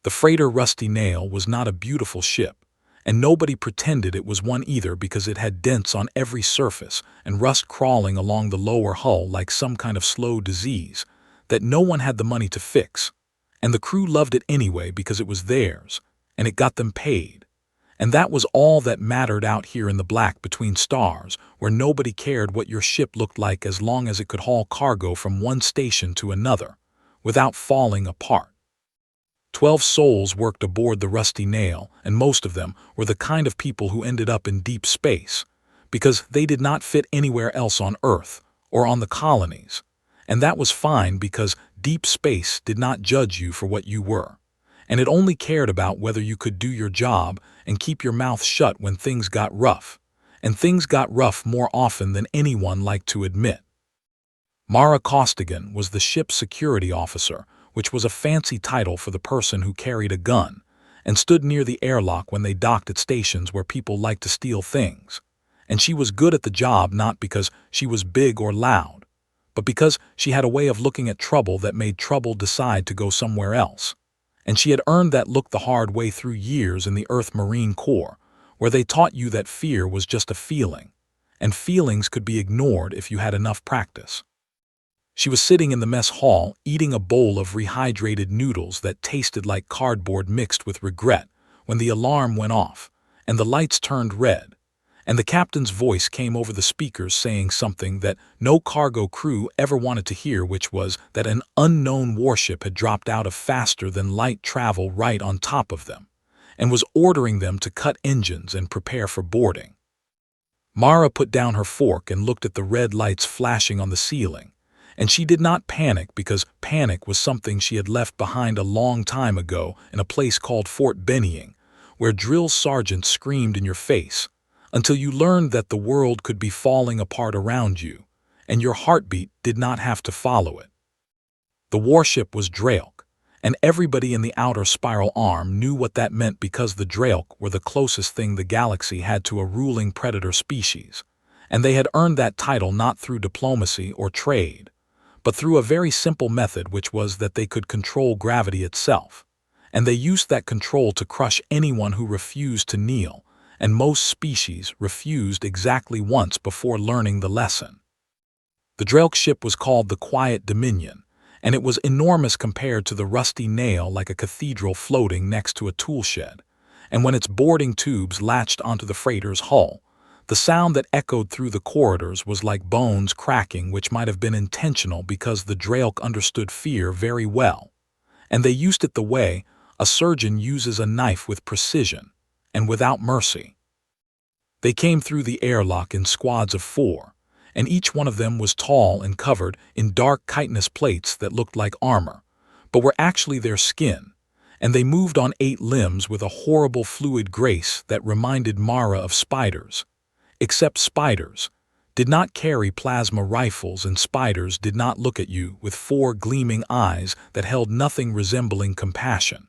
The freighter Rusty Nail was not a beautiful ship, and nobody pretended it was one either because it had dents on every surface and rust crawling along the lower hull like some kind of slow disease that no one had the money to fix. And the crew loved it anyway because it was theirs, and it got them paid. And that was all that mattered out here in the black between stars, where nobody cared what your ship looked like as long as it could haul cargo from one station to another, without falling apart. 12 souls worked aboard the Rusty Nail, and most of them were the kind of people who ended up in deep space, because they did not fit anywhere else on Earth or on the colonies. And that was fine because deep space did not judge you for what you were, and it only cared about whether you could do your job and keep your mouth shut when things got rough, and things got rough more often than anyone liked to admit. Mara Costigan was the ship's security officer, which was a fancy title for the person who carried a gun, and stood near the airlock when they docked at stations where people liked to steal things. And she was good at the job not because she was big or loud, but because she had a way of looking at trouble that made trouble decide to go somewhere else. And she had earned that look the hard way through years in the Earth Marine Corps, where they taught you that fear was just a feeling, and feelings could be ignored if you had enough practice. She was sitting in the mess hall eating a bowl of rehydrated noodles that tasted like cardboard mixed with regret when the alarm went off and the lights turned red, and the captain's voice came over the speakers saying something that no cargo crew ever wanted to hear, which was that an unknown warship had dropped out of faster-than-light travel right on top of them and was ordering them to cut engines and prepare for boarding. Mara put down her fork and looked at the red lights flashing on the ceiling. And she did not panic because panic was something she had left behind a long time ago in a place called Fort Benning, where drill sergeants screamed in your face until you learned that the world could be falling apart around you, and your heartbeat did not have to follow it. The warship was Draelk, and everybody in the outer spiral arm knew what that meant because the Draelk were the closest thing the galaxy had to a ruling predator species, and they had earned that title not through diplomacy or trade, but through a very simple method, which was that they could control gravity itself, and they used that control to crush anyone who refused to kneel, and most species refused exactly once before learning the lesson. The Draelk ship was called the Quiet Dominion, and it was enormous compared to the Rusty Nail, like a cathedral floating next to a toolshed, and when its boarding tubes latched onto the freighter's hull, the sound that echoed through the corridors was like bones cracking, which might have been intentional because the Draelk understood fear very well, and they used it the way a surgeon uses a knife, with precision and without mercy. They came through the airlock in squads of 4, and each one of them was tall and covered in dark chitinous plates that looked like armor, but were actually their skin, and they moved on 8 limbs with a horrible fluid grace that reminded Mara of spiders. Except spiders did not carry plasma rifles, and spiders did not look at you with 4 gleaming eyes that held nothing resembling compassion.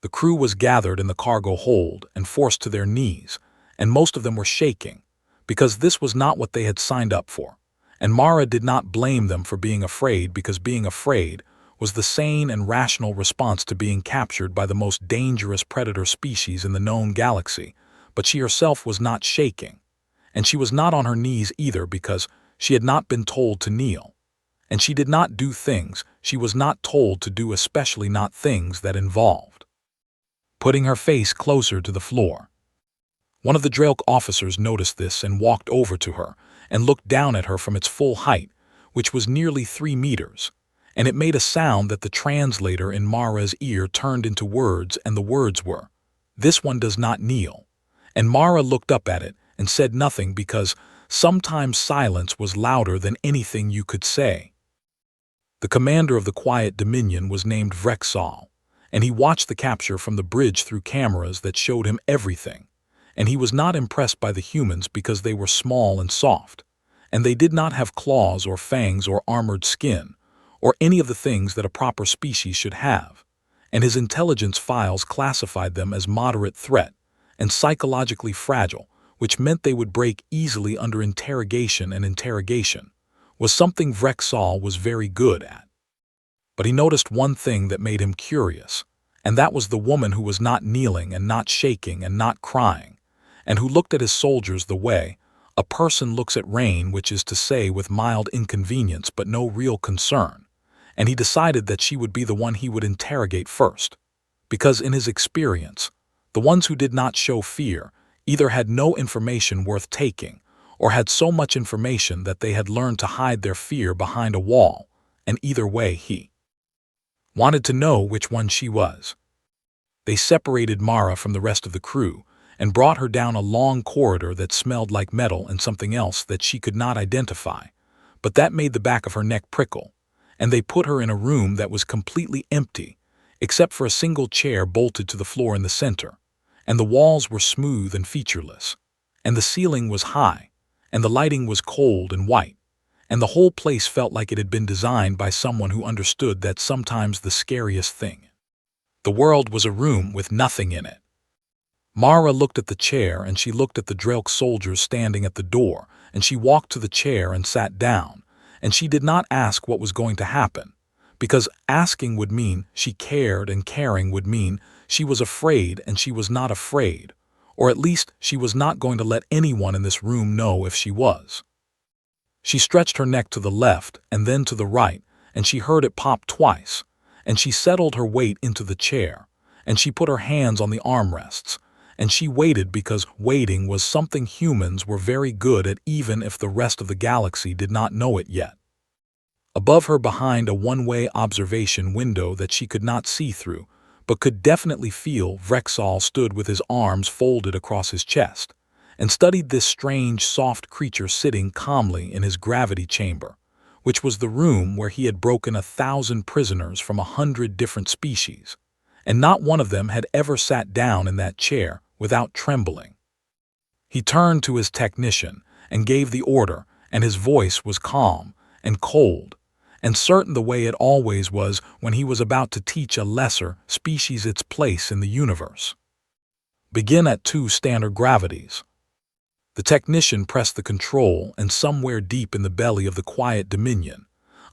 The crew was gathered in the cargo hold and forced to their knees, and most of them were shaking, because this was not what they had signed up for, and Mara did not blame them for being afraid, because being afraid was the sane and rational response to being captured by the most dangerous predator species in the known galaxy. But she herself was not shaking. And she was not on her knees either, because she had not been told to kneel. And she did not do things she was not told to do, especially not things that involved putting her face closer to the floor. One of the Draelk officers noticed this and walked over to her and looked down at her from its full height, which was nearly 3 meters, and it made a sound that the translator in Mara's ear turned into words, and the words were, "This one does not kneel." And Mara looked up at it and said nothing, because sometimes silence was louder than anything you could say. The commander of the Quiet Dominion was named Vrexal, and he watched the capture from the bridge through cameras that showed him everything, and he was not impressed by the humans because they were small and soft, and they did not have claws or fangs or armored skin, or any of the things that a proper species should have, and his intelligence files classified them as moderate threat and psychologically fragile, which meant they would break easily under interrogation, and interrogation was something Vrexal was very good at. But he noticed one thing that made him curious, And that was the woman who was not kneeling and not shaking and not crying, and who looked at his soldiers the way a person looks at rain, which is to say with mild inconvenience but no real concern, and he decided that she would be the one he would interrogate first, because in his experience, the ones who did not show fear either had no information worth taking or had so much information that they had learned to hide their fear behind a wall, and either way he wanted to know which one she was. They separated Mara from the rest of the crew and brought her down a long corridor that smelled like metal and something else that she could not identify, but that made the back of her neck prickle, and they put her in a room that was completely empty, except for a single chair bolted to the floor in the center, and the walls were smooth and featureless, and the ceiling was high, and the lighting was cold and white, and the whole place felt like it had been designed by someone who understood that sometimes the scariest thing. The world was a room with nothing in it. Mara looked at the chair, and she looked at the Drelk soldiers standing at the door, and she walked to the chair and sat down, and she did not ask what was going to happen, because asking would mean she cared and caring would mean she was afraid and she was not afraid, or at least she was not going to let anyone in this room know if she was. She stretched her neck to the left and then to the right, and she heard it pop twice, and she settled her weight into the chair, and she put her hands on the armrests, and she waited because waiting was something humans were very good at even if the rest of the galaxy did not know it yet. Above her, behind a one-way observation window that she could not see through, but could definitely feel, Vrexall stood with his arms folded across his chest, and studied this strange, soft creature sitting calmly in his gravity chamber, which was the room where he had broken 1,000 prisoners from 100 different species, and not one of them had ever sat down in that chair without trembling. He turned to his technician and gave the order, and his voice was calm and cold, and certain the way it always was when he was about to teach a lesser species its place in the universe. Begin at 2 standard gravities. The technician pressed the control, and somewhere deep in the belly of the quiet dominion,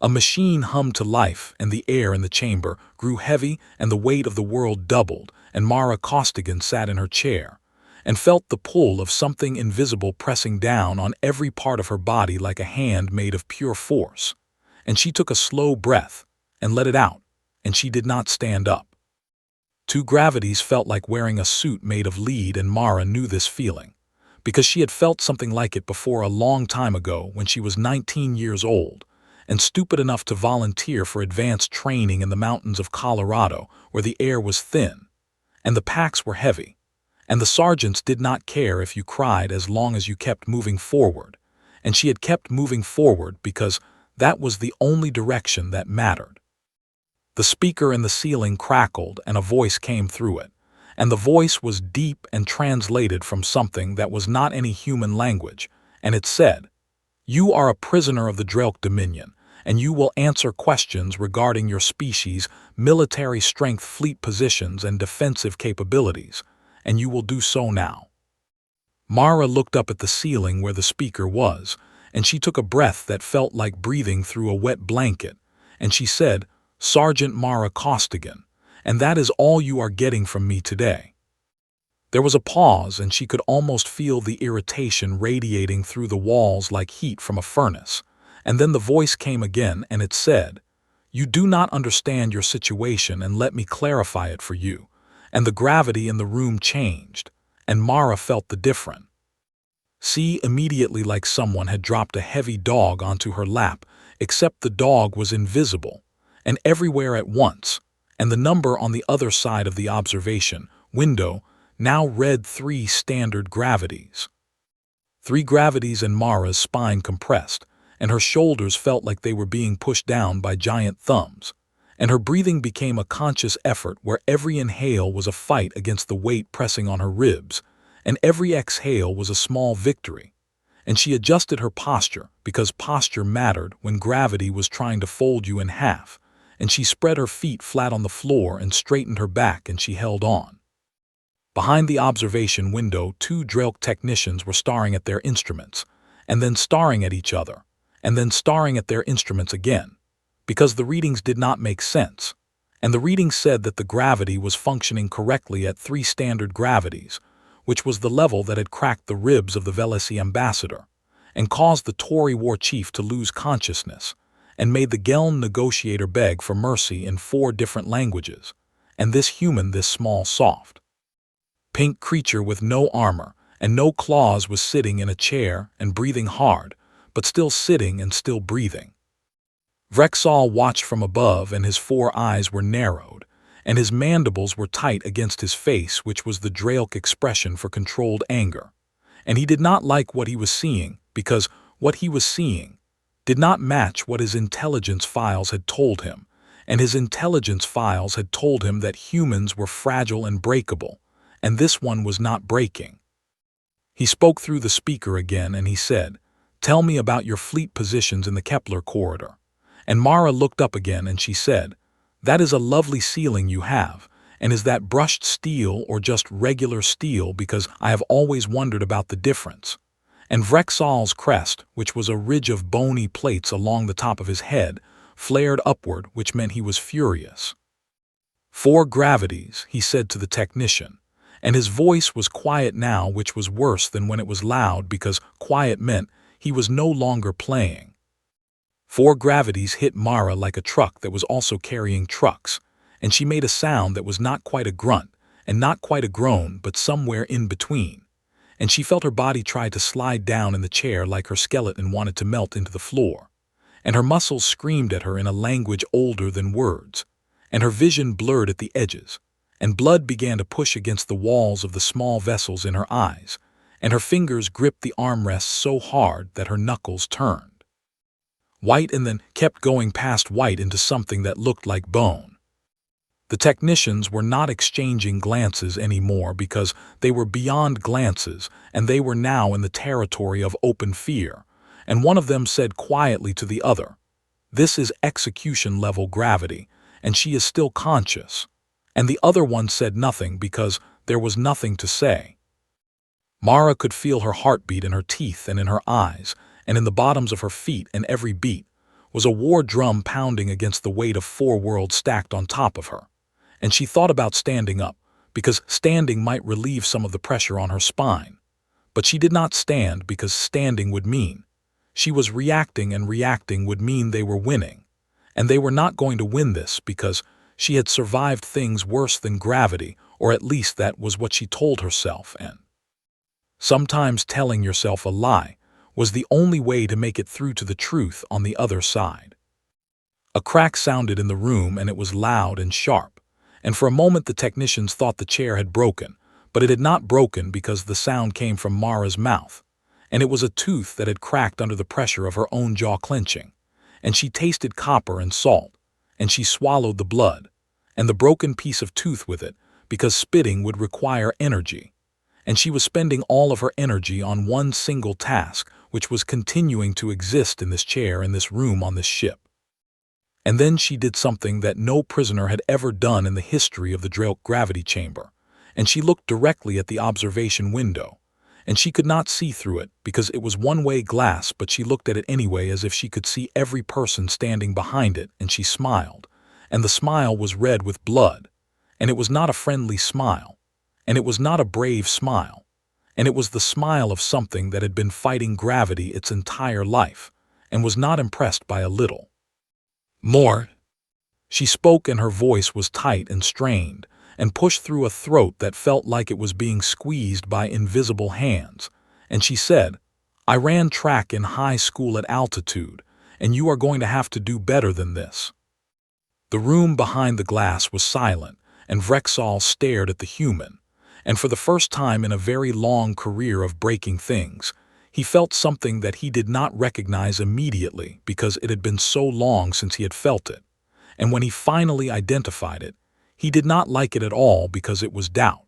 a machine hummed to life, and the air in the chamber grew heavy, and the weight of the world doubled, and Mara Costigan sat in her chair, and felt the pull of something invisible pressing down on every part of her body like a hand made of pure force, and she took a slow breath, and let it out, and she did not stand up. 2 gravities felt like wearing a suit made of lead, and Mara knew this feeling, because she had felt something like it before a long time ago when she was 19 years old, and stupid enough to volunteer for advanced training in the mountains of Colorado, where the air was thin, and the packs were heavy, and the sergeants did not care if you cried as long as you kept moving forward, and she had kept moving forward because that was the only direction that mattered. The speaker in the ceiling crackled, and a voice came through it, and the voice was deep and translated from something that was not any human language, and it said, "You are a prisoner of the Drelk Dominion, and you will answer questions regarding your species' military strength, fleet positions, and defensive capabilities, and you will do so now." Mara looked up at the ceiling where the speaker was, and she took a breath that felt like breathing through a wet blanket, and she said, "Sergeant Mara Costigan, and that is all you are getting from me today." There was a pause, and she could almost feel the irritation radiating through the walls like heat from a furnace, and then the voice came again, and it said, "You do not understand your situation, and let me clarify it for you." And the gravity in the room changed, and Mara felt the difference. See, immediately, like someone had dropped a heavy dog onto her lap, except the dog was invisible, and everywhere at once, and the number on the other side of the observation window now read 3 standard gravities. 3 gravities, and Mara's spine compressed, and her shoulders felt like they were being pushed down by giant thumbs, and her breathing became a conscious effort where every inhale was a fight against the weight pressing on her ribs, and every exhale was a small victory, and she adjusted her posture because posture mattered when gravity was trying to fold you in half, and she spread her feet flat on the floor and straightened her back, and she held on. Behind the observation window, 2 Drelk technicians were staring at their instruments, and then staring at each other, and then staring at their instruments again, because the readings did not make sense, and the reading said that the gravity was functioning correctly at 3 standard gravities, which was the level that had cracked the ribs of the Velasi ambassador, and caused the Tory war chief to lose consciousness, and made the Geln negotiator beg for mercy in 4 different languages, and this human, this small, soft, pink creature with no armor and no claws was sitting in a chair and breathing hard, but still sitting and still breathing. Vrexall watched from above, and his 4 eyes were narrowed, and his mandibles were tight against his face, which was the Draelk expression for controlled anger. And he did not like what he was seeing, because what he was seeing did not match what his intelligence files had told him, and his intelligence files had told him that humans were fragile and breakable, and this one was not breaking. He spoke through the speaker again, and he said, "Tell me about your fleet positions in the Kepler corridor." And Mara looked up again, and she said, "That is a lovely ceiling you have, and is that brushed steel or just regular steel, because I have always wondered about the difference." And Vrexall's crest, which was a ridge of bony plates along the top of his head, flared upward, which meant he was furious. "4 gravities," he said to the technician, and his voice was quiet now, which was worse than when it was loud, because quiet meant he was no longer playing. 4 gravities hit Mara like a truck that was also carrying trucks, and she made a sound that was not quite a grunt and not quite a groan, but somewhere in between. And she felt her body try to slide down in the chair like her skeleton wanted to melt into the floor, and her muscles screamed at her in a language older than words, and her vision blurred at the edges, and blood began to push against the walls of the small vessels in her eyes, and her fingers gripped the armrests so hard that her knuckles turned white and then kept going past white into something that looked like bone. The technicians were not exchanging glances anymore, because they were beyond glances, and they were now in the territory of open fear, and one of them said quietly to the other, "This is execution-level gravity, and she is still conscious." And the other one said nothing, because there was nothing to say. Mara could feel her heartbeat in her teeth and in her eyes, and in the bottoms of her feet, and every beat was a war drum pounding against the weight of 4 worlds stacked on top of her. And she thought about standing up, because standing might relieve some of the pressure on her spine. But she did not stand, because standing would mean she was reacting, and reacting would mean they were winning. And they were not going to win this, because she had survived things worse than gravity, or at least that was what she told herself, and sometimes telling yourself a lie was the only way to make it through to the truth on the other side. A crack sounded in the room, and it was loud and sharp, and for a moment the technicians thought the chair had broken, but it had not broken, because the sound came from Mara's mouth, and it was a tooth that had cracked under the pressure of her own jaw clenching, and she tasted copper and salt, and she swallowed the blood, and the broken piece of tooth with it, because spitting would require energy, and she was spending all of her energy on one single task, which was continuing to exist in this chair, in this room, on this ship. And then she did something that no prisoner had ever done in the history of the Draelk gravity chamber, and she looked directly at the observation window, and she could not see through it, because it was one-way glass, but she looked at it anyway as if she could see every person standing behind it, and she smiled, and the smile was red with blood, and it was not a friendly smile, and it was not a brave smile, and it was the smile of something that had been fighting gravity its entire life, and was not impressed by a little more. She spoke, and her voice was tight and strained, and pushed through a throat that felt like it was being squeezed by invisible hands, and she said, "I ran track in high school at altitude, and you are going to have to do better than this." The room behind the glass was silent, and Vrexall stared at the human, and for the first time in a very long career of breaking things, he felt something that he did not recognize immediately, because it had been so long since he had felt it, and when he finally identified it, he did not like it at all, because it was doubt.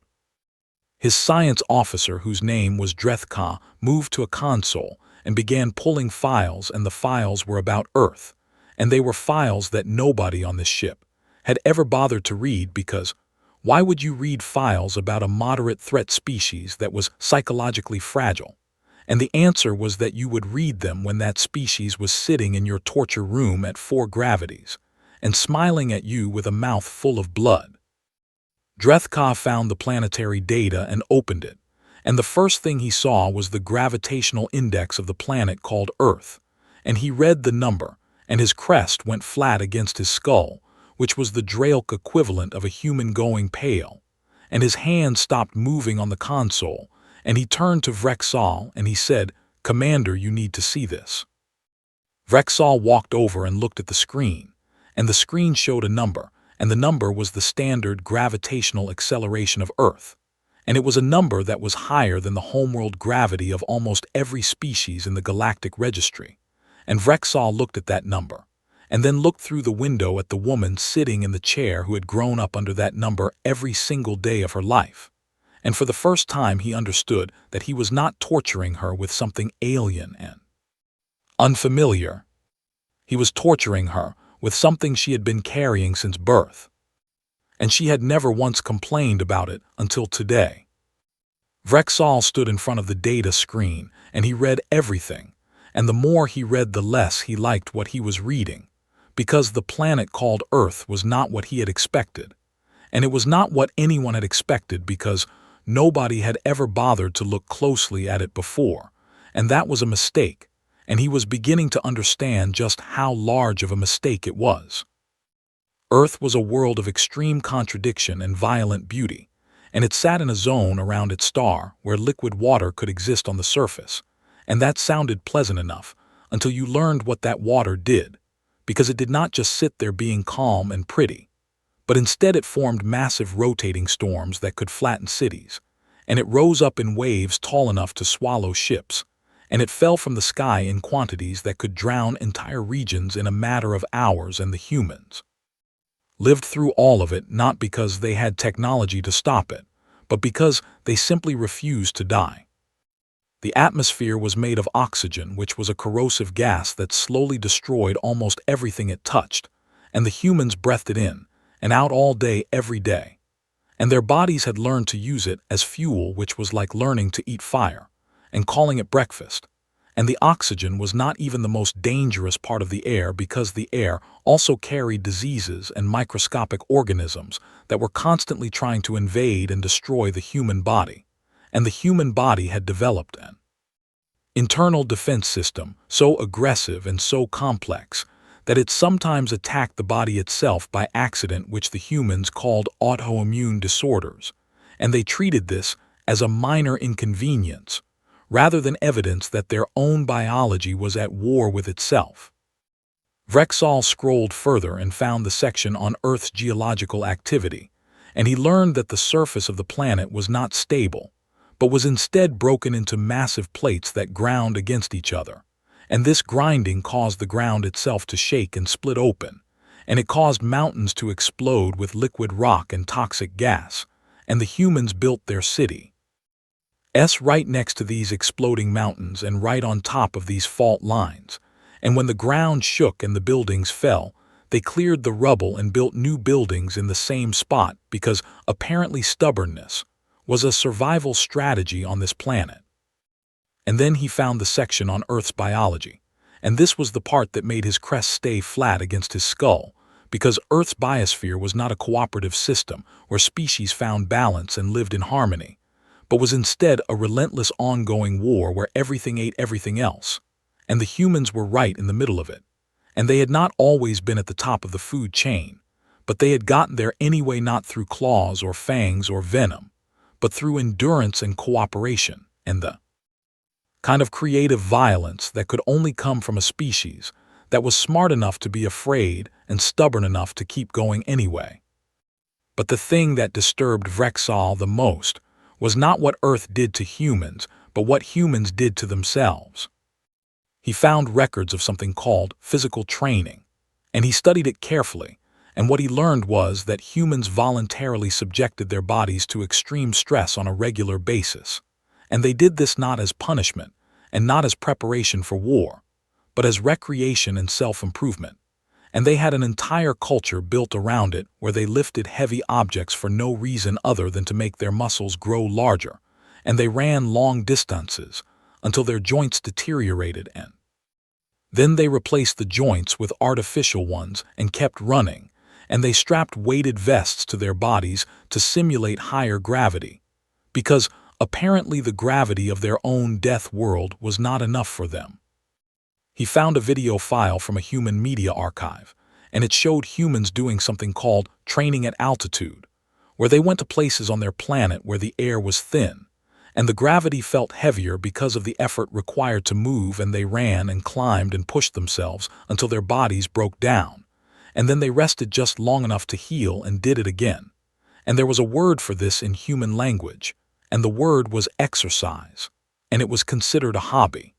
His science officer, whose name was Drethka, moved to a console and began pulling files, and the files were about Earth, and they were files that nobody on this ship had ever bothered to read, because why would you read files about a moderate threat species that was psychologically fragile? And the answer was that you would read them when that species was sitting in your torture room at 4 gravities, and smiling at you with a mouth full of blood. Drethka found the planetary data and opened it, and the first thing he saw was the gravitational index of the planet called Earth, and he read the number, and his crest went flat against his skull, which was the Draelk equivalent of a human going pale, and his hand stopped moving on the console, and he turned to Vrexal and he said, "Commander, you need to see this." Vrexal walked over and looked at the screen, and the screen showed a number, and the number was the standard gravitational acceleration of Earth, and it was a number that was higher than the homeworld gravity of almost every species in the galactic registry. And Vrexal looked at that number, and then looked through the window at the woman sitting in the chair who had grown up under that number every single day of her life. And for the first time he understood that he was not torturing her with something alien and unfamiliar. He was torturing her with something she had been carrying since birth. And she had never once complained about it until today. Vrexal stood in front of the data screen, and he read everything, and the more he read the less he liked what he was reading, because the planet called Earth was not what he had expected, and it was not what anyone had expected because nobody had ever bothered to look closely at it before, and that was a mistake, and he was beginning to understand just how large of a mistake it was. Earth was a world of extreme contradiction and violent beauty, and it sat in a zone around its star where liquid water could exist on the surface, and that sounded pleasant enough until you learned what that water did, because it did not just sit there being calm and pretty, but instead it formed massive rotating storms that could flatten cities, and it rose up in waves tall enough to swallow ships, and it fell from the sky in quantities that could drown entire regions in a matter of hours, and the humans lived through all of it not because they had technology to stop it, but because they simply refused to die. The atmosphere was made of oxygen, which was a corrosive gas that slowly destroyed almost everything it touched, and the humans breathed it in and out all day every day, and their bodies had learned to use it as fuel, which was like learning to eat fire and calling it breakfast. And the oxygen was not even the most dangerous part of the air because the air also carried diseases and microscopic organisms that were constantly trying to invade and destroy the human body. And the human body had developed an internal defense system so aggressive and so complex that it sometimes attacked the body itself by accident, which the humans called autoimmune disorders, and they treated this as a minor inconvenience, rather than evidence that their own biology was at war with itself. Vrexal scrolled further and found the section on Earth's geological activity, and he learned that the surface of the planet was not stable, but was instead broken into massive plates that ground against each other, and this grinding caused the ground itself to shake and split open, and it caused mountains to explode with liquid rock and toxic gas, and the humans built their city right next to these exploding mountains and right on top of these fault lines, and when the ground shook and the buildings fell, they cleared the rubble and built new buildings in the same spot because apparently stubbornness was a survival strategy on this planet. And then he found the section on Earth's biology, and this was the part that made his crest stay flat against his skull, because Earth's biosphere was not a cooperative system where species found balance and lived in harmony, but was instead a relentless ongoing war where everything ate everything else, and the humans were right in the middle of it. And they had not always been at the top of the food chain, but they had gotten there anyway, not through claws or fangs or venom, but through endurance and cooperation, and the kind of creative violence that could only come from a species that was smart enough to be afraid and stubborn enough to keep going anyway. But the thing that disturbed Vrexal the most was not what Earth did to humans, but what humans did to themselves. He found records of something called physical training, and he studied it carefully, and what he learned was that humans voluntarily subjected their bodies to extreme stress on a regular basis, and they did this not as punishment and not as preparation for war, but as recreation and self-improvement. And they had an entire culture built around it where they lifted heavy objects for no reason other than to make their muscles grow larger, and they ran long distances until their joints deteriorated and Then they replaced the joints with artificial ones and kept running, and they strapped weighted vests to their bodies to simulate higher gravity, because apparently the gravity of their own death world was not enough for them. He found a video file from a human media archive, and it showed humans doing something called training at altitude, where they went to places on their planet where the air was thin, and the gravity felt heavier because of the effort required to move, and they ran and climbed and pushed themselves until their bodies broke down, and then they rested just long enough to heal and did it again. And there was a word for this in human language, and the word was exercise, and it was considered a hobby.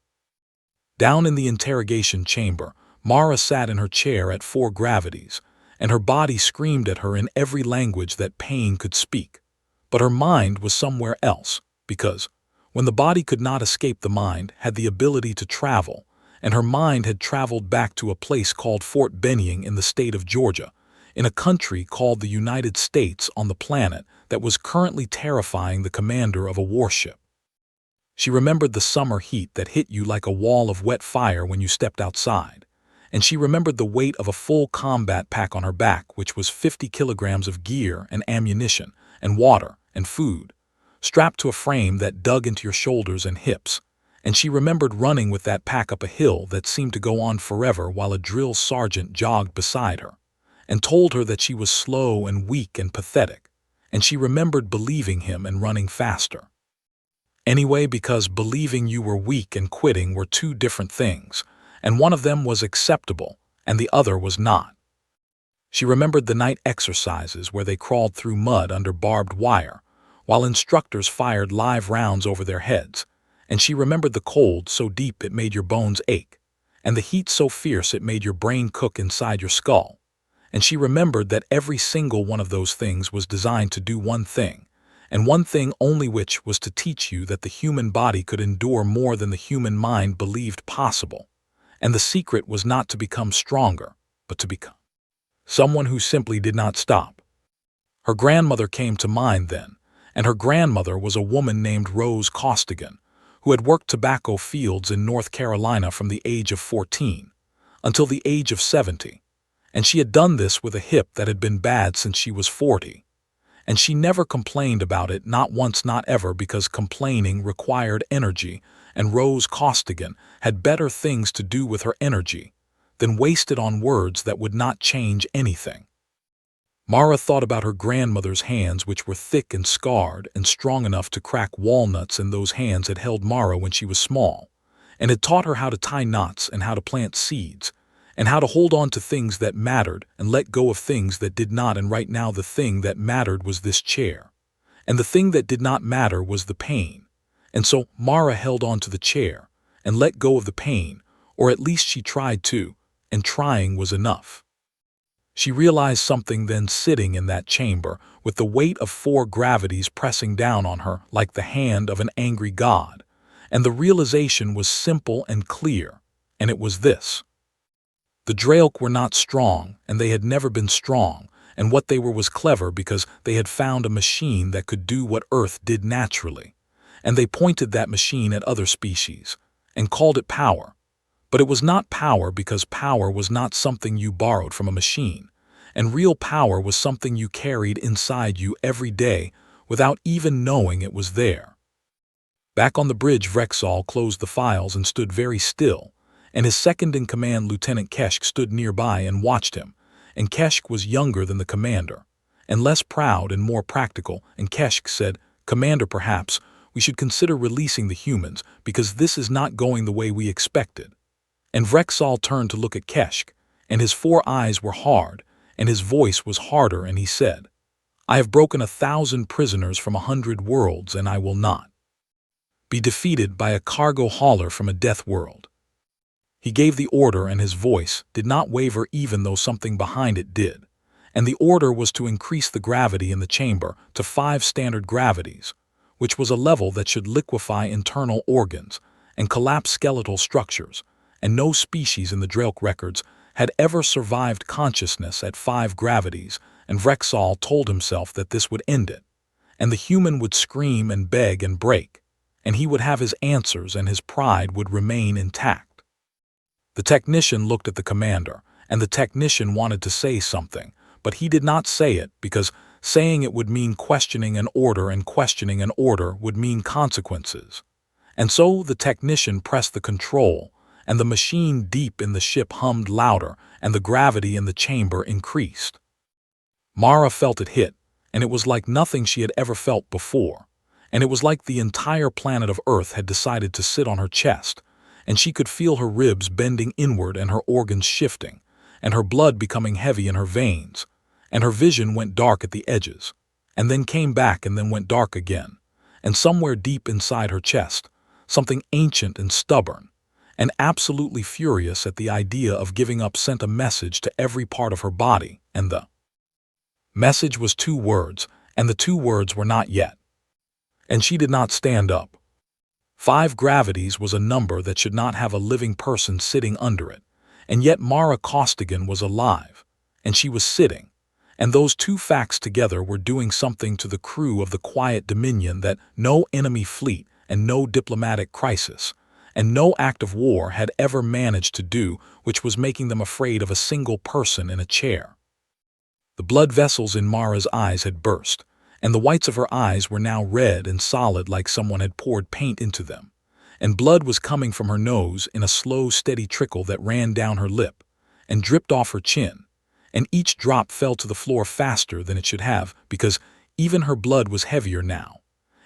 Down in the interrogation chamber, Mara sat in her chair at 4 gravities, and her body screamed at her in every language that pain could speak. But her mind was somewhere else, because, when the body could not escape, the mind had the ability to travel, and her mind had traveled back to a place called Fort Benning in the state of Georgia, in a country called the United States on the planet that was currently terrifying the commander of a warship. She remembered the summer heat that hit you like a wall of wet fire when you stepped outside, and she remembered the weight of a full combat pack on her back, which was 50 kilograms of gear and ammunition and water and food, strapped to a frame that dug into your shoulders and hips, and she remembered running with that pack up a hill that seemed to go on forever while a drill sergeant jogged beside her and told her that she was slow and weak and pathetic, and she remembered believing him and running faster. Anyway, because believing you were weak and quitting were 2 different things, and one of them was acceptable and the other was not. She remembered the night exercises where they crawled through mud under barbed wire, while instructors fired live rounds over their heads, and she remembered the cold so deep it made your bones ache, and the heat so fierce it made your brain cook inside your skull, and she remembered that every single one of those things was designed to do one thing, and one thing only, which was to teach you that the human body could endure more than the human mind believed possible, and the secret was not to become stronger, but to become someone who simply did not stop. Her grandmother came to mind then, and her grandmother was a woman named Rose Costigan, who had worked tobacco fields in North Carolina from the age of 14 until the age of 70, and she had done this with a hip that had been bad since she was 40. And she never complained about it, not once, not ever, because complaining required energy, and Rose Costigan had better things to do with her energy than waste it on words that would not change anything. Mara thought about her grandmother's hands, which were thick and scarred and strong enough to crack walnuts, and those hands had held Mara when she was small, and had taught her how to tie knots and how to plant seeds, and how to hold on to things that mattered and let go of things that did not. And right now the thing that mattered was this chair, and the thing that did not matter was the pain. And so Mara held on to the chair and let go of the pain, or at least she tried to, and trying was enough. She realized something then, sitting in that chamber with the weight of 4 gravities pressing down on her like the hand of an angry god, and the realization was simple and clear, and it was this: the Draelk were not strong, and they had never been strong, and what they were was clever, because they had found a machine that could do what Earth did naturally, and they pointed that machine at other species and called it power. But it was not power, because power was not something you borrowed from a machine, and real power was something you carried inside you every day without even knowing it was there. Back on the bridge, Vrexall closed the files and stood very still, and his second-in-command, Lieutenant Keshk, stood nearby and watched him, and Keshk was younger than the commander, and less proud and more practical, and Keshk said, "Commander, perhaps we should consider releasing the humans, because this is not going the way we expected." And Vrexall turned to look at Keshk, and his 4 eyes were hard, and his voice was harder, and he said, "I have broken 1,000 prisoners from 100 worlds, and I will not be defeated by a cargo hauler from a death world." He gave the order, and his voice did not waver even though something behind it did, and the order was to increase the gravity in the chamber to 5 standard gravities, which was a level that should liquefy internal organs and collapse skeletal structures, and no species in the Draelk records had ever survived consciousness at 5 gravities, and Vrexall told himself that this would end it, and the human would scream and beg and break, and he would have his answers, and his pride would remain intact. The technician looked at the commander, and the technician wanted to say something, but he did not say it because saying it would mean questioning an order, and questioning an order would mean consequences. And so the technician pressed the control, and the machine deep in the ship hummed louder, and the gravity in the chamber increased. Mara felt it hit, and it was like nothing she had ever felt before, and it was like the entire planet of Earth had decided to sit on her chest, and she could feel her ribs bending inward and her organs shifting, and her blood becoming heavy in her veins, and her vision went dark at the edges, and then came back and then went dark again, and somewhere deep inside her chest, something ancient and stubborn, and absolutely furious at the idea of giving up, sent a message to every part of her body, and the message was 2 words, and the 2 words were not yet. And she did not stand up. 5 gravities was a number that should not have a living person sitting under it, and yet Mara Costigan was alive, and she was sitting, and those 2 facts together were doing something to the crew of the Quiet Dominion that no enemy fleet and no diplomatic crisis and no act of war had ever managed to do, which was making them afraid of a single person in a chair. The blood vessels in Mara's eyes had burst, and the whites of her eyes were now red and solid like someone had poured paint into them, and blood was coming from her nose in a slow, steady trickle that ran down her lip and dripped off her chin, and each drop fell to the floor faster than it should have because even her blood was heavier now,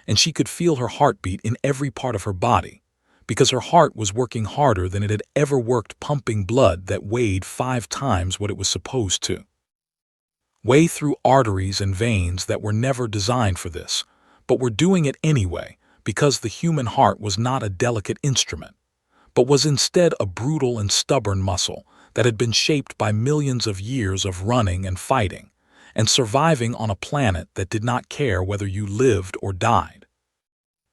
and she could feel her heartbeat in every part of her body because her heart was working harder than it had ever worked, pumping blood that weighed 5 times what it was supposed to. Way through arteries and veins that were never designed for this, but were doing it anyway because the human heart was not a delicate instrument, but was instead a brutal and stubborn muscle that had been shaped by millions of years of running and fighting and surviving on a planet that did not care whether you lived or died.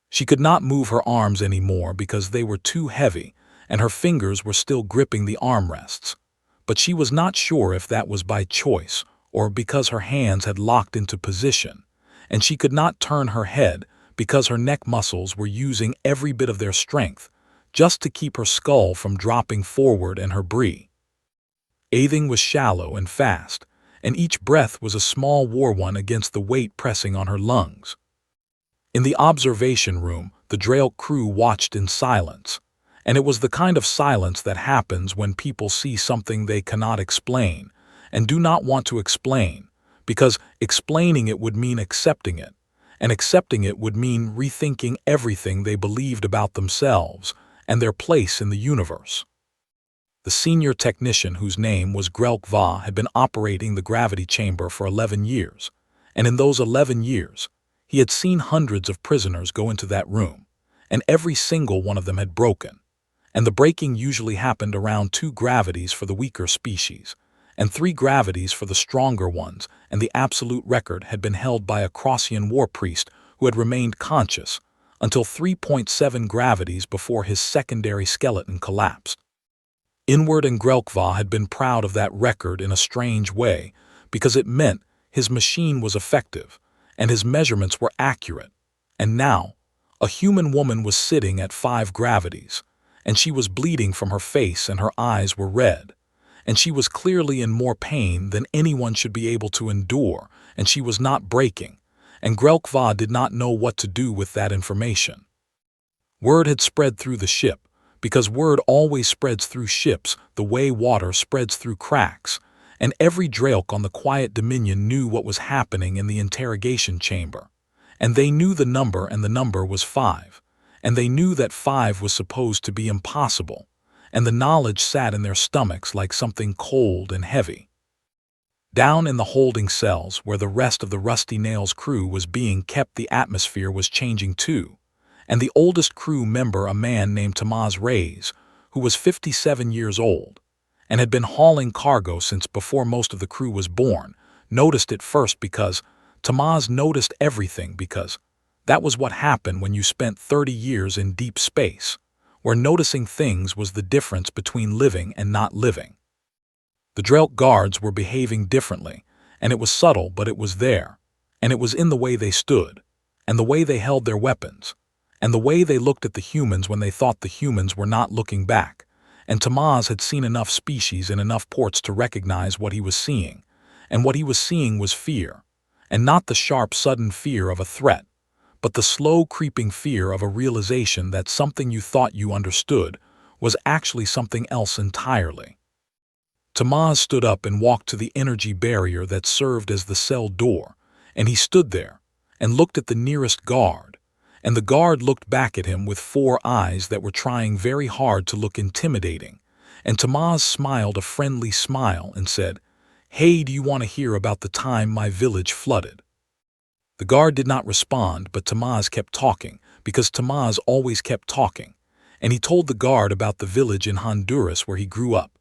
She could not move her arms anymore because they were too heavy and her fingers were still gripping the armrests, but she was not sure if that was by choice or because her hands had locked into position, and she could not turn her head because her neck muscles were using every bit of their strength just to keep her skull from dropping forward and her breathing was shallow and fast, and each breath was a small war one against the weight pressing on her lungs. In the observation room, the Draelk crew watched in silence, and it was the kind of silence that happens when people see something they cannot explain and do not want to explain, because explaining it would mean accepting it, and accepting it would mean rethinking everything they believed about themselves and their place in the universe. The senior technician, whose name was Grelk Va, had been operating the gravity chamber for 11 years, and in those 11 years, he had seen hundreds of prisoners go into that room, and every single one of them had broken, and the breaking usually happened around 2 gravities for the weaker species, and 3 gravities for the stronger ones, and the absolute record had been held by a Crossian war priest who had remained conscious until 3.7 gravities before his secondary skeleton collapsed. Inward and Grelkva had been proud of that record in a strange way because it meant his machine was effective and his measurements were accurate, and now a human woman was sitting at 5 gravities, and she was bleeding from her face and her eyes were red, and she was clearly in more pain than anyone should be able to endure, and she was not breaking, and Grelkva did not know what to do with that information. Word had spread through the ship, because word always spreads through ships the way water spreads through cracks, and every Draelk on the Quiet Dominion knew what was happening in the interrogation chamber, and they knew the number, and the number was 5, and they knew that 5 was supposed to be impossible, and the knowledge sat in their stomachs like something cold and heavy. Down in the holding cells where the rest of the Rusty Nails crew was being kept, the atmosphere was changing too, and the oldest crew member, a man named Tamaz Reyes, who was 57 years old, and had been hauling cargo since before most of the crew was born, noticed it first because Tamaz noticed everything because that was what happened when you spent 30 years in deep space, where noticing things was the difference between living and not living. The Draelk guards were behaving differently, and it was subtle, but it was there, and it was in the way they stood, and the way they held their weapons, and the way they looked at the humans when they thought the humans were not looking back, and Tamaz had seen enough species in enough ports to recognize what he was seeing. And what he was seeing was fear, and not the sharp, sudden fear of a threat, but the slow, creeping fear of a realization that something you thought you understood was actually something else entirely. Tamaz stood up and walked to the energy barrier that served as the cell door, and he stood there and looked at the nearest guard, and the guard looked back at him with 4 eyes that were trying very hard to look intimidating, and Tamaz smiled a friendly smile and said, "Hey, do you want to hear about the time my village flooded?" The guard did not respond, but Tamaz kept talking, because Tamaz always kept talking, and he told the guard about the village in Honduras where he grew up,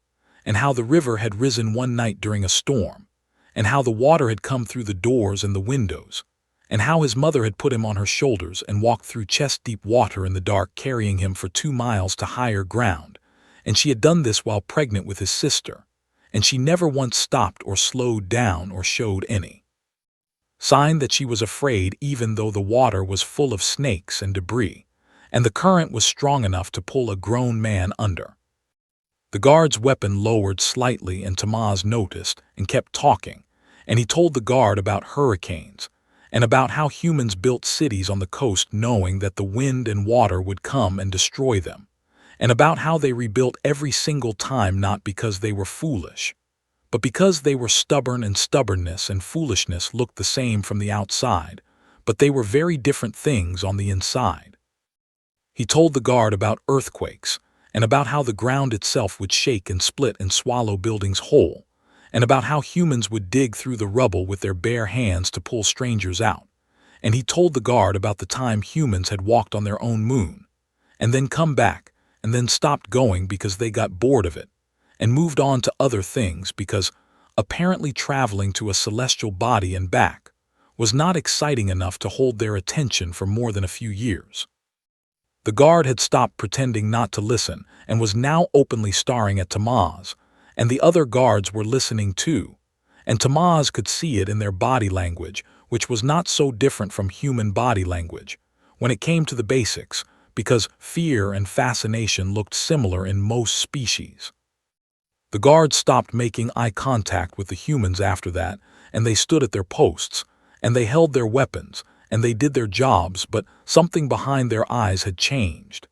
and how the river had risen one night during a storm, and how the water had come through the doors and the windows, and how his mother had put him on her shoulders and walked through chest-deep water in the dark, carrying him for 2 miles to higher ground, and she had done this while pregnant with his sister, and she never once stopped or slowed down or showed any sign that she was afraid, even though the water was full of snakes and debris, and the current was strong enough to pull a grown man under. The guard's weapon lowered slightly, and Tamaz noticed and kept talking, and he told the guard about hurricanes and about how humans built cities on the coast knowing that the wind and water would come and destroy them, and about how they rebuilt every single time, not because they were foolish, but because they were stubborn, and stubbornness and foolishness looked the same from the outside, but they were very different things on the inside. He told the guard about earthquakes, and about how the ground itself would shake and split and swallow buildings whole, and about how humans would dig through the rubble with their bare hands to pull strangers out. And he told the guard about the time humans had walked on their own moon, and then come back, and then stopped going because they got bored of it, and moved on to other things because apparently traveling to a celestial body and back was not exciting enough to hold their attention for more than a few years. The guard had stopped pretending not to listen and was now openly staring at Tamaz, and the other guards were listening too, and Tamaz could see it in their body language, which was not so different from human body language when it came to the basics, because fear and fascination looked similar in most species. The guards stopped making eye contact with the humans after that, and they stood at their posts, and they held their weapons, and they did their jobs, but something behind their eyes had changed.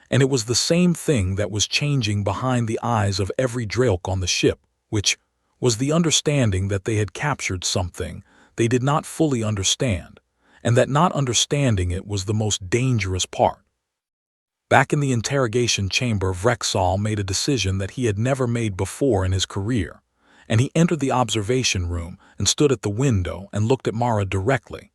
And it was the same thing that was changing behind the eyes of every Draelk on the ship, which was the understanding that they had captured something they did not fully understand, and that not understanding it was the most dangerous part. Back in the interrogation chamber, Vrexall made a decision that he had never made before in his career, and he entered the observation room and stood at the window and looked at Mara directly.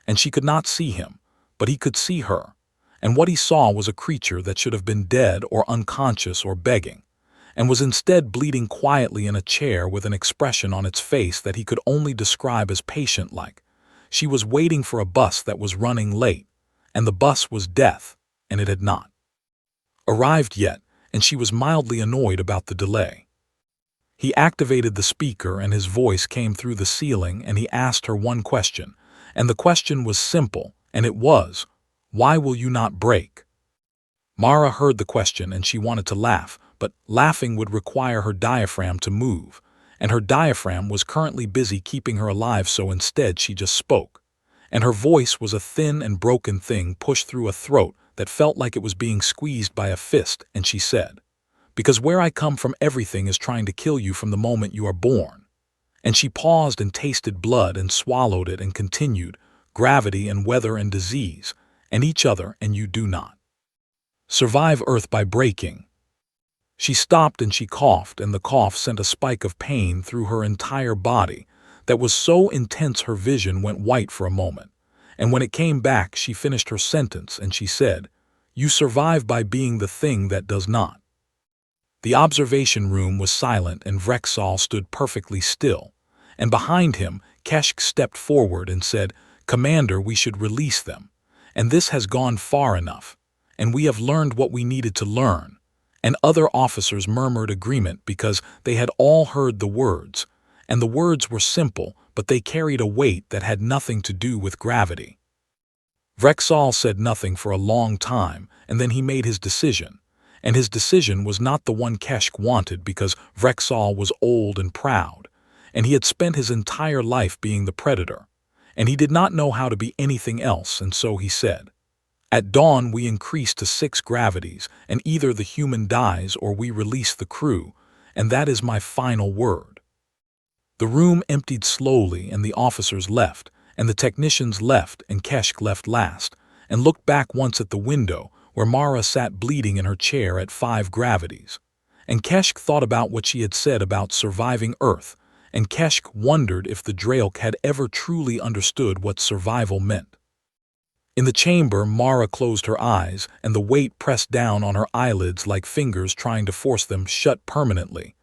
And she could not see him, but he could see her, and what he saw was a creature that should have been dead or unconscious or begging, and was instead bleeding quietly in a chair with an expression on its face that he could only describe as patient-like. She was waiting for a bus that was running late, and the bus was death, and it had not arrived yet, and she was mildly annoyed about the delay. He activated the speaker, and his voice came through the ceiling, and he asked her one question, and the question was simple, and it was, "Why will you not break?" Mara heard the question, and she wanted to laugh, but laughing would require her diaphragm to move, and her diaphragm was currently busy keeping her alive, so instead she just spoke. And her voice was a thin and broken thing pushed through a throat that felt like it was being squeezed by a fist, and she said, "Because where I come from, everything is trying to kill you from the moment you are born." And she paused and tasted blood and swallowed it and continued, "Gravity and weather and disease, and each other, and you do not survive Earth by breaking." She stopped and she coughed, and the cough sent a spike of pain through her entire body that was so intense her vision went white for a moment. And when it came back, she finished her sentence and she said, "You survive by being the thing that does not." The observation room was silent, and Vrexall stood perfectly still, and behind him Keshk stepped forward and said, "Commander, we should release them, and this has gone far enough, and we have learned what we needed to learn." And other officers murmured agreement because they had all heard the words, and the words were simple, but they carried a weight that had nothing to do with gravity. Vrexall said nothing for a long time, and then he made his decision, and his decision was not the one Keshk wanted because Vrexall was old and proud, and he had spent his entire life being the predator, and he did not know how to be anything else, and so he said, "At dawn we increase to 6 gravities, and either the human dies or we release the crew, and that is my final word." The room emptied slowly, and the officers left, and the technicians left, and Keshk left last, and looked back once at the window, where Mara sat bleeding in her chair at 5 gravities. And Keshk thought about what she had said about surviving Earth, and Keshk wondered if the Draelk had ever truly understood what survival meant. In the chamber, Mara closed her eyes, and the weight pressed down on her eyelids like fingers trying to force them shut permanently.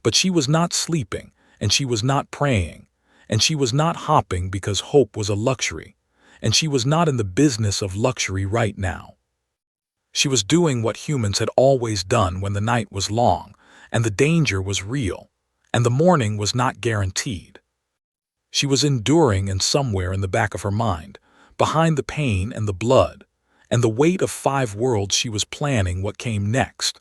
But she was not sleeping, and she was not praying, and she was not hopping because hope was a luxury, and she was not in the business of luxury right now. She was doing what humans had always done when the night was long, and the danger was real, and the morning was not guaranteed. She was enduring, and somewhere in the back of her mind, behind the pain and the blood, and the weight of 5 worlds, she was planning what came next.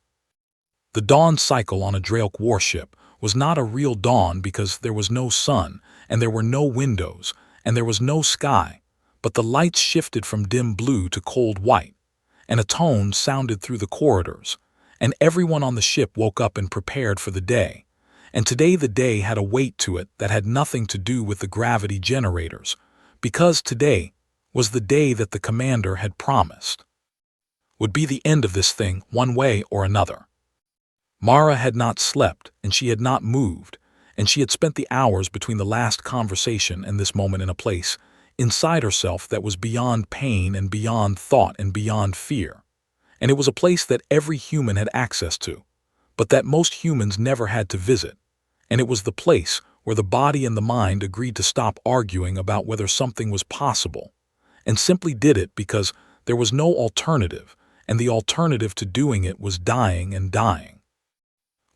The dawn cycle on a Draelk warship was not a real dawn because there was no sun, and there were no windows, and there was no sky, but the lights shifted from dim blue to cold white, and a tone sounded through the corridors, and everyone on the ship woke up and prepared for the day. And today the day had a weight to it that had nothing to do with the gravity generators, because today was the day that the commander had promised would be the end of this thing one way or another. Mara had not slept, and she had not moved, and she had spent the hours between the last conversation and this moment in a place inside herself that was beyond pain and beyond thought and beyond fear. And it was a place that every human had access to, but that most humans never had to visit. And it was the place where the body and the mind agreed to stop arguing about whether something was possible, and simply did it because there was no alternative, and the alternative to doing it was dying, and dying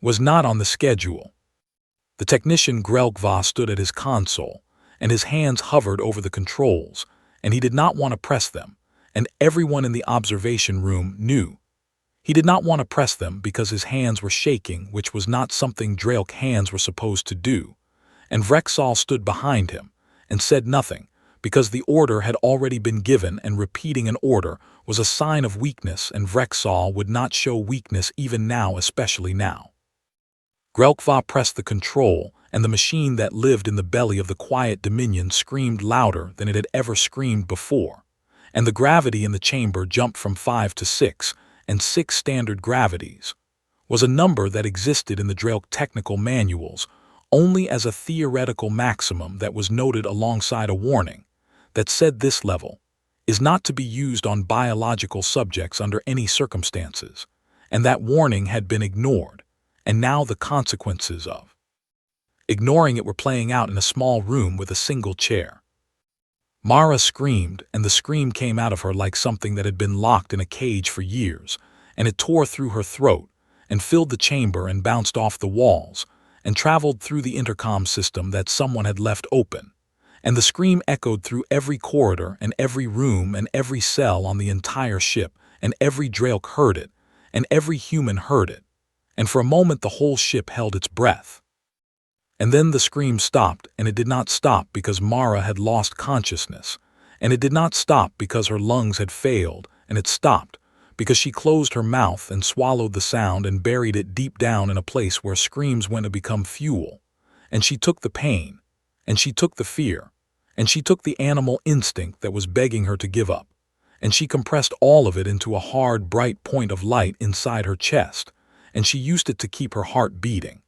was not on the schedule. The technician Grelkva stood at his console, and his hands hovered over the controls, and he did not want to press them, and everyone in the observation room knew. He did not want to press them because his hands were shaking, which was not something Draelk hands were supposed to do, and Vrexall stood behind him and said nothing, because the order had already been given, and repeating an order was a sign of weakness, and Vrexall would not show weakness even now, especially now. Grelkva pressed the control, and the machine that lived in the belly of the quiet dominion screamed louder than it had ever screamed before, and the gravity in the chamber jumped from 5 to 6, and 6 standard gravities was a number that existed in the Draelk technical manuals only as a theoretical maximum that was noted alongside a warning that said this level is not to be used on biological subjects under any circumstances, and that warning had been ignored. And now the consequences of ignoring it were playing out in a small room with a single chair. Mara screamed, and the scream came out of her like something that had been locked in a cage for years, and it tore through her throat, and filled the chamber, and bounced off the walls, and traveled through the intercom system that someone had left open, and the scream echoed through every corridor and every room and every cell on the entire ship, and every Draelk heard it, and every human heard it. And for a moment the whole ship held its breath. And then the scream stopped, and it did not stop because Mara had lost consciousness, and it did not stop because her lungs had failed, and it stopped because she closed her mouth and swallowed the sound and buried it deep down in a place where screams went to become fuel. And she took the pain, and she took the fear, and she took the animal instinct that was begging her to give up, and she compressed all of it into a hard, bright point of light inside her chest, and she used it to keep her heart beating.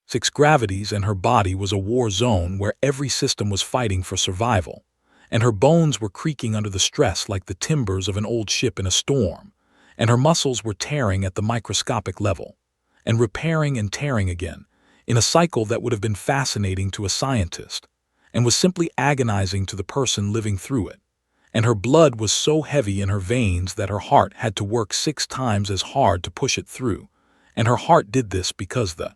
6 gravities, and her body was a war zone where every system was fighting for survival, and her bones were creaking under the stress like the timbers of an old ship in a storm, and her muscles were tearing at the microscopic level, and repairing and tearing again, in a cycle that would have been fascinating to a scientist, and was simply agonizing to the person living through it. And her blood was so heavy in her veins that her heart had to work 6 times as hard to push it through, and her heart did this because the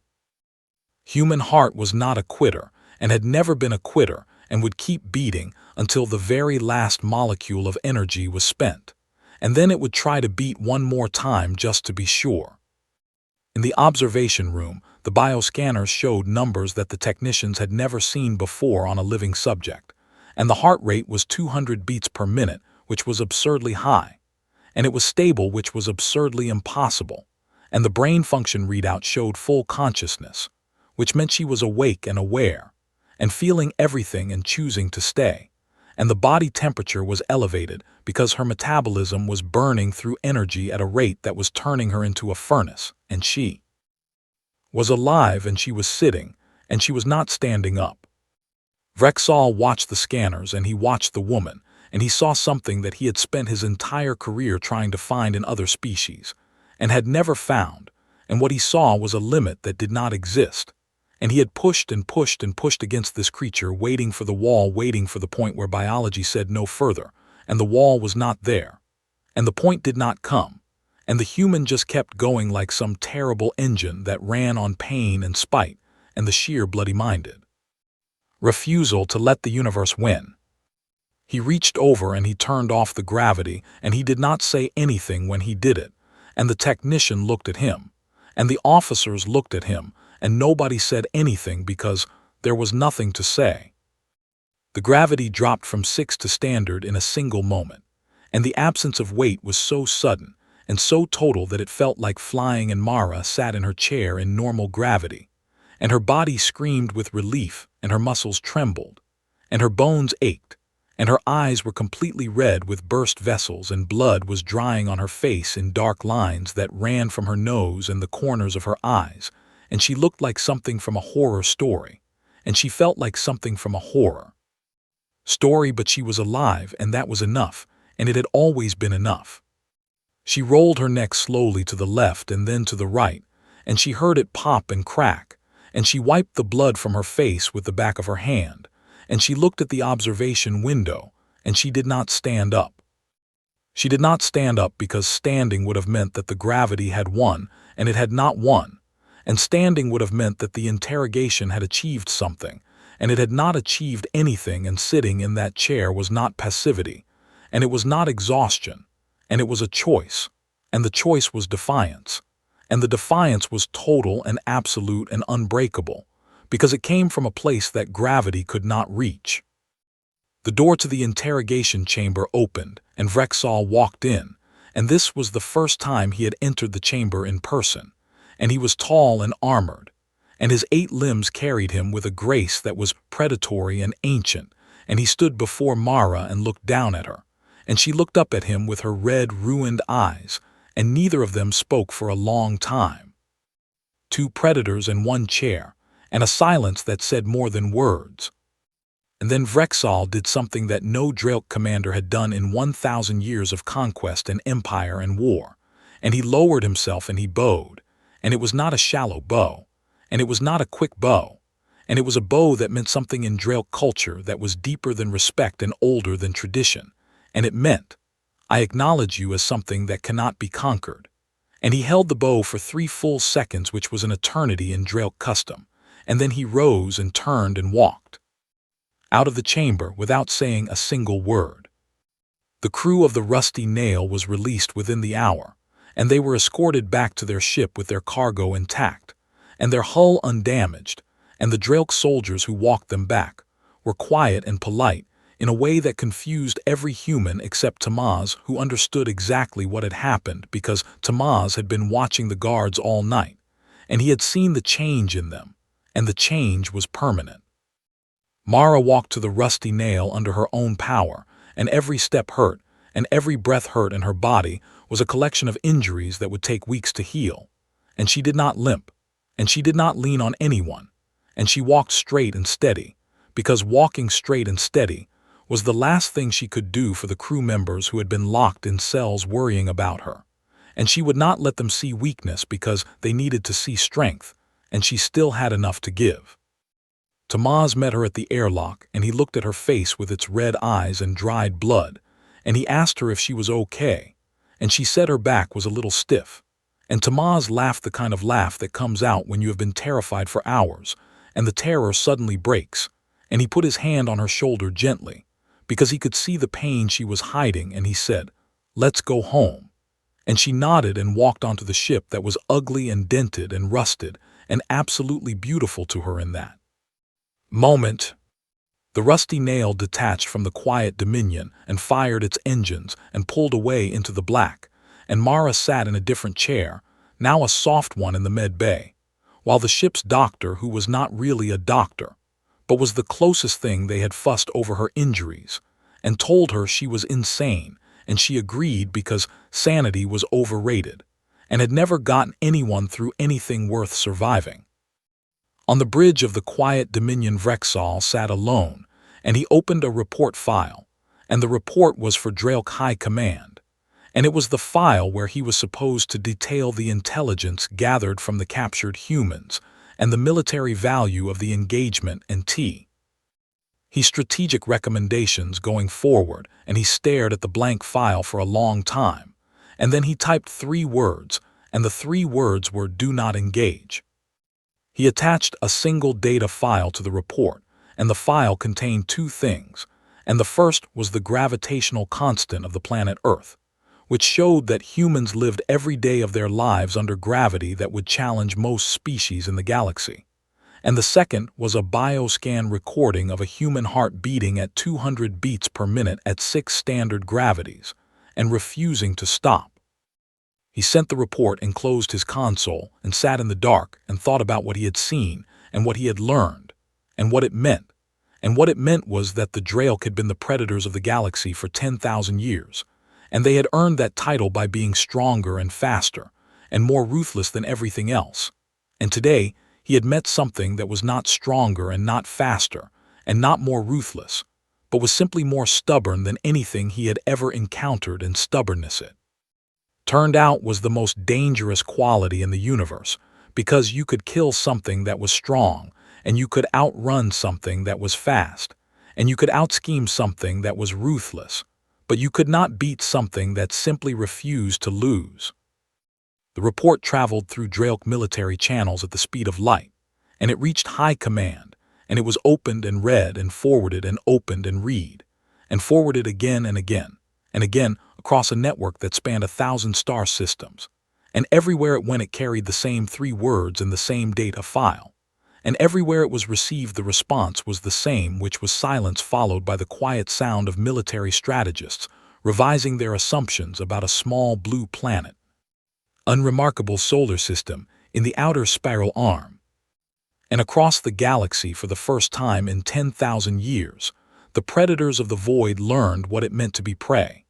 human heart was not a quitter, and had never been a quitter, and would keep beating until the very last molecule of energy was spent. and then it would try to beat one more time just to be sure. In the observation room, the bioscanners showed numbers that the technicians had never seen before on a living subject, and the heart rate was 200 beats per minute, which was absurdly high, and it was stable, which was absurdly impossible, and the brain function readout showed full consciousness, which meant she was awake and aware, and feeling everything and choosing to stay, and the body temperature was elevated because her metabolism was burning through energy at a rate that was turning her into a furnace, and she was alive, and she was sitting, and she was not standing up. Vrexall watched the scanners, and he watched the woman, and he saw something that he had spent his entire career trying to find in other species, and had never found, and what he saw was a limit that did not exist. And he had pushed and pushed and pushed against this creature, waiting for the wall, waiting for the point where biology said no further, and the wall was not there, and the point did not come, and the human just kept going like some terrible engine that ran on pain and spite and the sheer bloody-minded refusal to let the universe win. He reached over and he turned off the gravity, and he did not say anything when he did it, and the technician looked at him, and the officers looked at him, and nobody said anything because there was nothing to say. The gravity dropped from 6 to standard in a single moment, and the absence of weight was so sudden and so total that it felt like flying, and Mara sat in her chair in normal gravity, and her body screamed with relief, and her muscles trembled, and her bones ached, and her eyes were completely red with burst vessels, and blood was drying on her face in dark lines that ran from her nose and the corners of her eyes, and she looked like something from a horror story, and she felt like something from a horror story, but she was alive, and that was enough, and it had always been enough. She rolled her neck slowly to the left and then to the right, and she heard it pop and crack, and she wiped the blood from her face with the back of her hand, and she looked at the observation window, and she did not stand up. She did not stand up because standing would have meant that the gravity had won, and it had not won, and standing would have meant that the interrogation had achieved something, and it had not achieved anything, and sitting in that chair was not passivity, and it was not exhaustion, and it was a choice, and the choice was defiance, and the defiance was total and absolute and unbreakable, because it came from a place that gravity could not reach. The door to the interrogation chamber opened, and Vrexall walked in, and this was the first time he had entered the chamber in person, and he was tall and armored, and his 8 limbs carried him with a grace that was predatory and ancient, and he stood before Mara and looked down at her, and she looked up at him with her red, ruined eyes, and neither of them spoke for a long time. 2 predators in 1 chair, and a silence that said more than words. And then Vrexall did something that no Drelk commander had done in 1,000 years of conquest and empire and war, and he lowered himself and he bowed, and it was not a shallow bow, and it was not a quick bow, and it was a bow that meant something in Drelk culture that was deeper than respect and older than tradition, and it meant, I acknowledge you as something that cannot be conquered. And he held the bow for 3 full seconds, which was an eternity in Drelk custom, and then he rose and turned and walked out of the chamber without saying a single word. The crew of the Rusty Nail was released within the hour, and they were escorted back to their ship with their cargo intact, and their hull undamaged, and the Drelk soldiers who walked them back were quiet and polite in a way that confused every human except Tamaz, who understood exactly what had happened because Tamaz had been watching the guards all night, and he had seen the change in them, and the change was permanent. Mara walked to the Rusty Nail under her own power, and every step hurt, and every breath hurt, and her body was a collection of injuries that would take weeks to heal. And she did not limp, and she did not lean on anyone, and she walked straight and steady, because walking straight and steady was the last thing she could do for the crew members who had been locked in cells worrying about her. And she would not let them see weakness because they needed to see strength, and she still had enough to give. Tamaz met her at the airlock, and he looked at her face with its red eyes and dried blood, and he asked her if she was okay, and she said her back was a little stiff. And Tamaz laughed the kind of laugh that comes out when you have been terrified for hours, and the terror suddenly breaks, and he put his hand on her shoulder gently, because he could see the pain she was hiding, and he said, "Let's go home." And she nodded and walked onto the ship that was ugly and dented and rusted and absolutely beautiful to her in that moment. The rusty nail detached from the quiet Dominion and fired its engines and pulled away into the black, and Mara sat in a different chair, now a soft one in the med bay, while the ship's doctor, who was not really a doctor, but was the closest thing they had fussed over her injuries, and told her she was insane, and she agreed because sanity was overrated, and had never gotten anyone through anything worth surviving. On the bridge of the quiet Dominion Vrexall sat alone, and he opened a report file, and the report was for Draelk High Command, and it was the file where he was supposed to detail the intelligence gathered from the captured humans and the military value of the engagement and his strategic recommendations going forward, and he stared at the blank file for a long time, and then he typed 3 words, and the 3 words were "Do not engage." He attached a single data file to the report, and the file contained 2 things, and the first was the gravitational constant of the planet Earth, which showed that humans lived every day of their lives under gravity that would challenge most species in the galaxy. And the second was a bioscan recording of a human heart beating at 200 beats per minute at 6 standard gravities, and refusing to stop. He sent the report and closed his console and sat in the dark and thought about what he had seen and what he had learned and what it meant. And what it meant was that the Draelk had been the predators of the galaxy for 10,000 years, and they had earned that title by being stronger and faster and more ruthless than everything else. And today, he had met something that was not stronger and not faster and not more ruthless, but was simply more stubborn than anything he had ever encountered, and stubbornness, it turned out, was the most dangerous quality in the universe, because you could kill something that was strong, and you could outrun something that was fast, and you could outscheme something that was ruthless, but you could not beat something that simply refused to lose. The report traveled through Draelk military channels at the speed of light, and it reached High Command, and it was opened and read and forwarded and opened and read, and forwarded again and again, and again across a network that spanned 1,000 star systems, and everywhere it went it carried the same 3 words in the same data file, and everywhere it was received the response was the same, which was silence followed by the quiet sound of military strategists revising their assumptions about a small blue planet, unremarkable solar system in the outer spiral arm. And across the galaxy, for the first time in 10,000 years, the predators of the void learned what it meant to be prey.